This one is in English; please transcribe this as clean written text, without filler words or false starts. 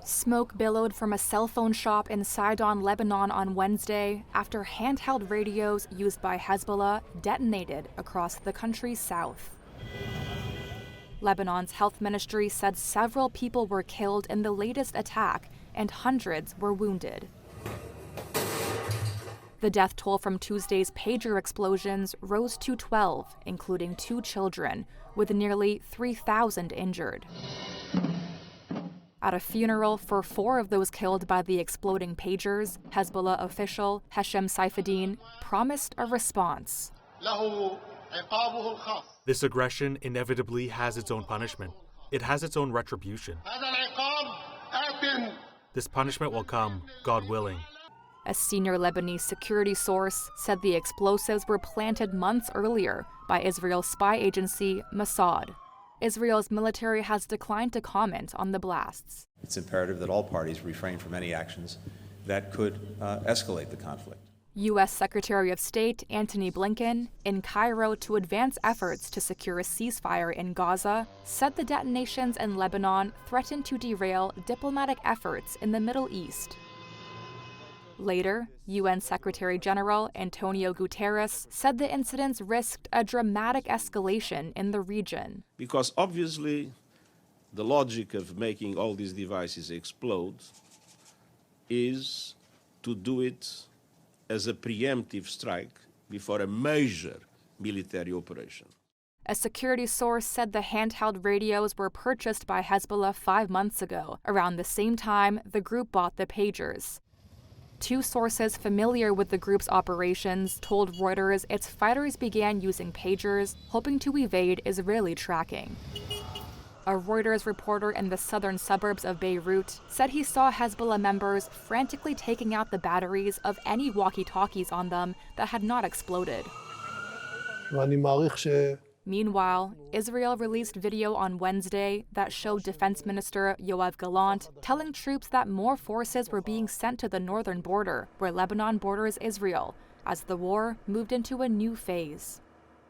Smoke billowed from a cell phone shop in Sidon, Lebanon on Wednesday after handheld radios used by Hezbollah detonated across the country's south. Lebanon's health ministry said several people were killed in the latest attack and hundreds were wounded. The death toll from Tuesday's pager explosions rose to 12, including 2 children, with nearly 3,000 injured. At a funeral for 4 of those killed by the exploding pagers, Hezbollah official Heshem Saifuddin promised a response. This aggression inevitably has its own punishment. It has its own retribution. This punishment will come, God willing. A senior Lebanese security source said the explosives were planted months earlier by Israel's spy agency, Mossad. Israel's military has declined to comment on the blasts. It's imperative that all parties refrain from any actions that could escalate the conflict. U.S. Secretary of State Antony Blinken, in Cairo to advance efforts to secure a ceasefire in Gaza, said the detonations in Lebanon threatened to derail diplomatic efforts in the Middle East. Later, UN Secretary General Antonio Guterres said the incidents risked a dramatic escalation in the region. Because obviously, the logic of making all these devices explode is to do it as a preemptive strike before a major military operation. A security source said the handheld radios were purchased by Hezbollah 5 months ago, around the same time the group bought the pagers. 2 sources familiar with the group's operations told Reuters its fighters began using pagers, hoping to evade Israeli tracking. A Reuters reporter in the southern suburbs of Beirut said he saw Hezbollah members frantically taking out the batteries of any walkie-talkies on them that had not exploded. Meanwhile, Israel released video on Wednesday that showed Defense Minister Yoav Gallant telling troops that more forces were being sent to the northern border, where Lebanon borders Israel, as the war moved into a new phase.